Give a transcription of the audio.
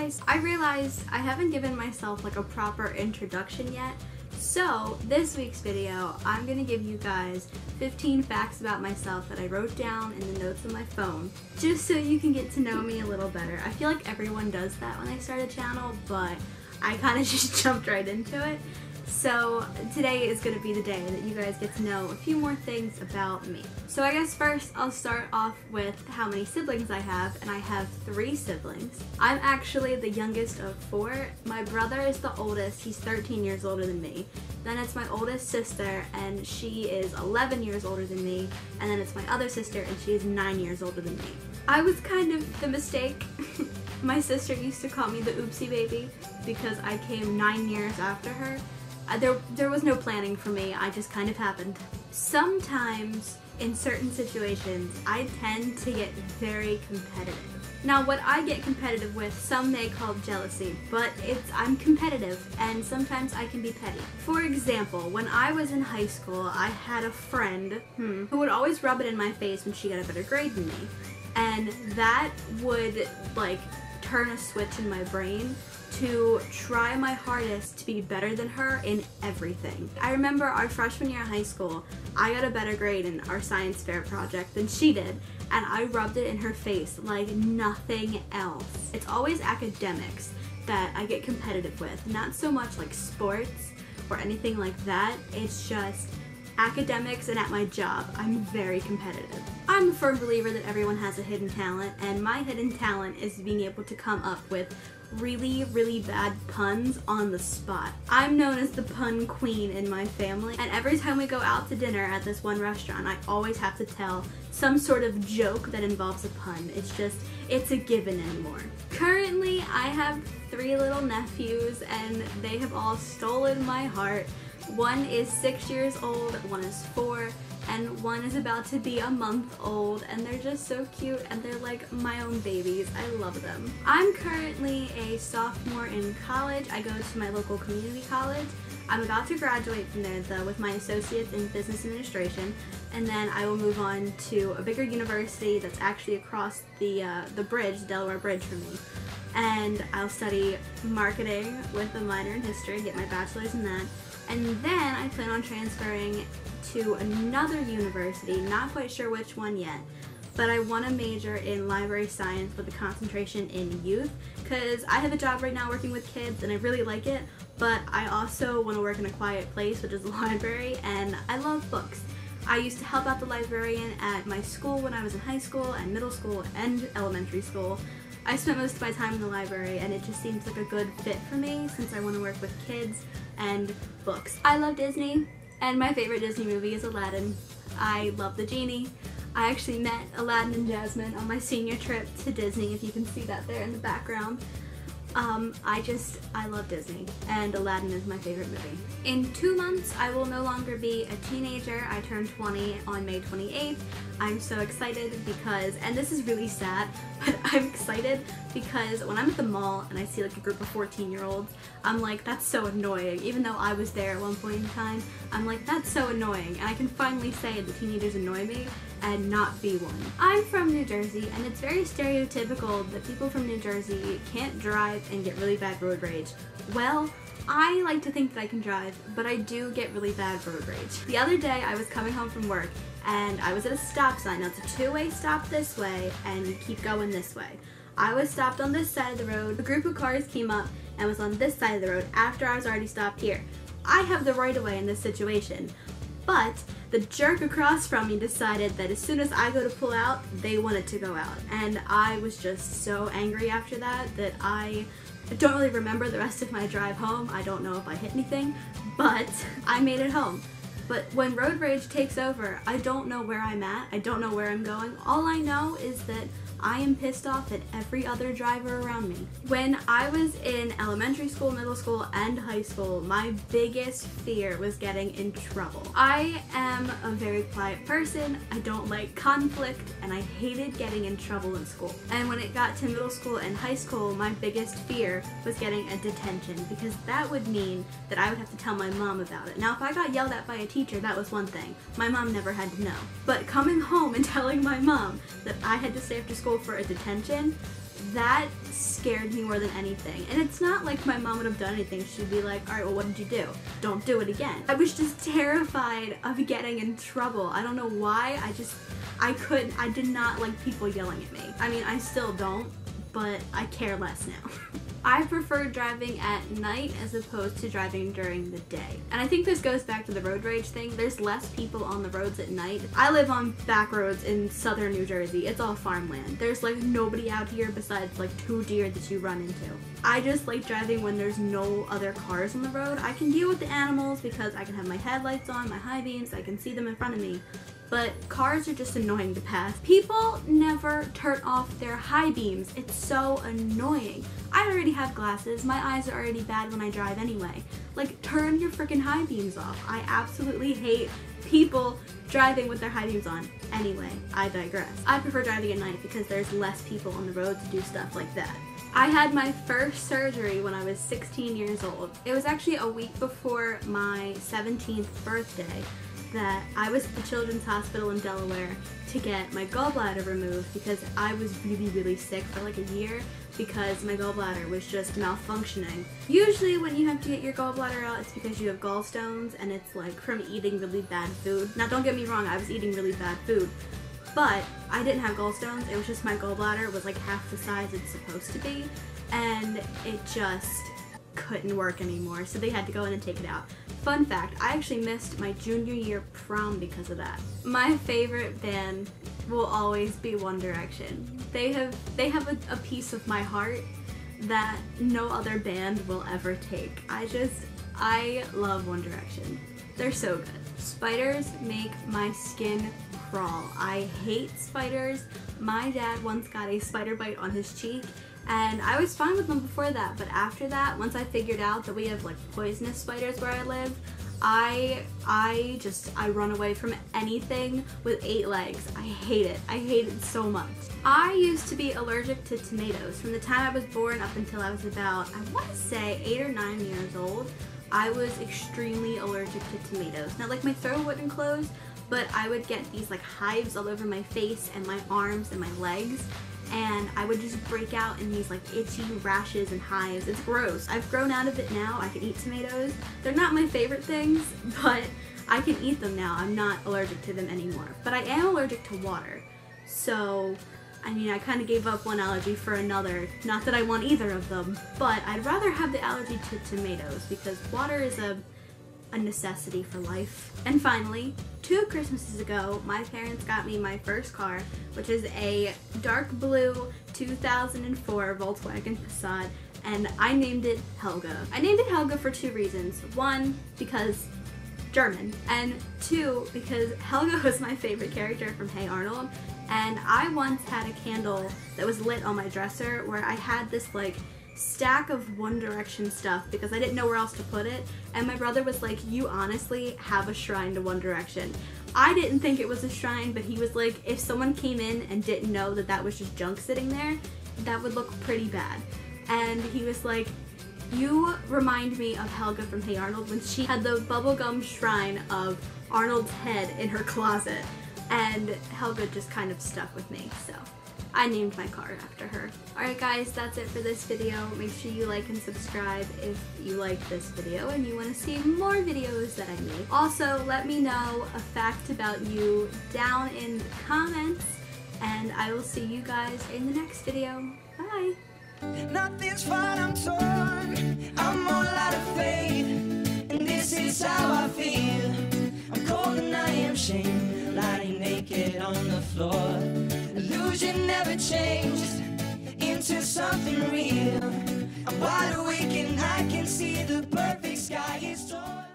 guys, I realized I haven't given myself like a proper introduction yet. So this week's video, I'm gonna give you guys 15 facts about myself that I wrote down in the notes on my phone, just so you can get to know me a little better. I feel like everyone does that when they start a channel, but I kind of just jumped right into it. So today is going to be the day that you guys get to know a few more things about me. So I guess first I'll start off with how many siblings I have, and I have 3 siblings. I'm actually the youngest of 4. My brother is the oldest, he's 13 years older than me. Then it's my oldest sister, and she is 11 years older than me. And then it's my other sister, and she is 9 years older than me. I was kind of the mistake. My sister used to call me the oopsie baby because I came 9 years after her. There was no planning for me, I just kind of happened. Sometimes, in certain situations, I tend to get very competitive. Now, what I get competitive with, some may call jealousy, but I'm competitive, and sometimes I can be petty. For example, when I was in high school, I had a friend who would always rub it in my face when she got a better grade than me. And that would, like, turn a switch in my brain to try my hardest to be better than her in everything. I remember our freshman year of high school, I got a better grade in our science fair project than she did, and I rubbed it in her face like nothing else. It's always academics that I get competitive with, not so much like sports or anything like that. It's just academics, and at my job, I'm very competitive. I'm a firm believer that everyone has a hidden talent, and my hidden talent is being able to come up with really bad puns on the spot. I'm known as the pun queen in my family, and every time we go out to dinner at this one restaurant, I always have to tell some sort of joke that involves a pun. It's a given anymore. Currently, I have 3 little nephews, and they have all stolen my heart. One is 6 years old, one is 4, and one is about to be a month old, and they're just so cute, and they're like my own babies. I love them. I'm currently a sophomore in college. I go to my local community college. I'm about to graduate from there though with my associates in business administration, and then I will move on to a bigger university that's actually across the bridge, the Delaware Bridge from me. And I'll study marketing with a minor in history, get my bachelor's in that. And then I plan on transferring to another university, not quite sure which one yet, but I want to major in library science with a concentration in youth, because I have a job right now working with kids and I really like it, but I also want to work in a quiet place, which is a library, and I love books. I used to help out the librarian at my school when I was in high school and middle school and elementary school. I spent most of my time in the library, and it just seems like a good fit for me since I want to work with kids and books. I love Disney, and my favorite Disney movie is Aladdin. I love the genie. I actually met Aladdin and Jasmine on my senior trip to Disney, if you can see that there in the background. I love Disney, and Aladdin is my favorite movie. In 2 months, I will no longer be a teenager. I turn 20 on May 28th. I'm so excited because, and this is really sad, but I'm excited because when I'm at the mall and I see like a group of 14-year-olds, I'm like, that's so annoying. Even though I was there at one point in time, I'm like, that's so annoying. And I can finally say that teenagers annoy me and not be one. I'm from New Jersey, and it's very stereotypical that people from New Jersey can't drive and get really bad road rage. Well, I like to think that I can drive, but I do get really bad road rage. The other day I was coming home from work, and I was at a stop sign. Now it's a 2-way stop this way, and you keep going this way. I was stopped on this side of the road. A group of cars came up and was on this side of the road after I was already stopped here. I have the right of way in this situation, but the jerk across from me decided that as soon as I go to pull out, they wanted to go out. And I was just so angry after that I don't really remember the rest of my drive home. I don't know if I hit anything, but I made it home. But when road rage takes over, I don't know where I'm at. I don't know where I'm going. All I know is that I am pissed off at every other driver around me. When I was in elementary school, middle school, and high school, my biggest fear was getting in trouble. I am a very quiet person, I don't like conflict, and I hated getting in trouble in school. And when it got to middle school and high school, my biggest fear was getting a detention, because that would mean that I would have to tell my mom about it. Now, if I got yelled at by a teacher, that was one thing. My mom never had to know. But coming home and telling my mom that I had to stay after school for a detention, that scared me more than anything. And it's not like my mom would have done anything. She'd be like, alright, well, what did you do? Don't do it again. I was just terrified of getting in trouble. I don't know why. I did not like people yelling at me. I mean, I still don't, but I care less now. I prefer driving at night as opposed to driving during the day. And I think this goes back to the road rage thing. There's less people on the roads at night. I live on back roads in southern New Jersey. It's all farmland. There's like nobody out here besides like 2 deer that you run into. I just like driving when there's no other cars on the road. I can deal with the animals because I can have my headlights on, my high beams, I can see them in front of me. But cars are just annoying to pass. People never turn off their high beams. It's so annoying. I already have glasses. My eyes are already bad when I drive anyway. Like, turn your freaking high beams off. I absolutely hate people driving with their high beams on. Anyway, I digress. I prefer driving at night because there's less people on the road to do stuff like that. I had my first surgery when I was 16 years old. It was actually a week before my 17th birthday that I was at the Children's Hospital in Delaware to get my gallbladder removed because I was really sick for like a year because my gallbladder was just malfunctioning. Usually when you have to get your gallbladder out, it's because you have gallstones and it's like from eating really bad food. Now don't get me wrong, I was eating really bad food, but I didn't have gallstones. It was just my gallbladder was like half the size it's supposed to be and it just couldn't work anymore, so they had to go in and take it out. Fun fact, I actually missed my junior year prom because of that. My favorite band will always be One Direction. They have a piece of my heart that no other band will ever take. I love One Direction. They're so good. Spiders make my skin crawl. I hate spiders. My dad once got a spider bite on his cheek and I was fine with them before that, but after that, once I figured out that we have like poisonous spiders where I live, I run away from anything with 8 legs. I hate it. I hate it so much. I used to be allergic to tomatoes. From the time I was born up until I was about, I want to say 8 or 9 years old, I was extremely allergic to tomatoes. Now like my throat wouldn't close, but I would get these like hives all over my face and my arms and my legs. And I would just break out in these like itchy rashes and hives. It's gross. I've grown out of it now. I can eat tomatoes. They're not my favorite things, but I can eat them now. I'm not allergic to them anymore. But I am allergic to water. So, I mean, I kind of gave up one allergy for another. Not that I want either of them, but I'd rather have the allergy to tomatoes because water is a necessity for life. And finally, 2 Christmases ago, my parents got me my first car, which is a dark blue 2004 Volkswagen Passat, and I named it Helga. I named it Helga for 2 reasons. 1, because German, and 2, because Helga was my favorite character from Hey Arnold, and I once had a candle that was lit on my dresser where I had this like stack of One Direction stuff because I didn't know where else to put it, and my brother was like, you honestly have a shrine to One Direction. I didn't think it was a shrine, but he was like, if someone came in and didn't know that that was just junk sitting there, that would look pretty bad. And he was like, you remind me of Helga from Hey Arnold when she had the bubblegum shrine of Arnold's head in her closet, and Helga just kind of stuck with me, so I named my car after her. Alright guys, that's it for this video. Make sure you like and subscribe if you like this video and you want to see more videos that I make. Also, let me know a fact about you down in the comments, and I will see you guys in the next video. Bye! Nothing's fine, I'm torn, I'm all out of faith, and this is how I feel. I'm cold and I am shamed, lying naked on the floor. Illusion never changed into something real. I'm wide awake and I can see the perfect sky is torn.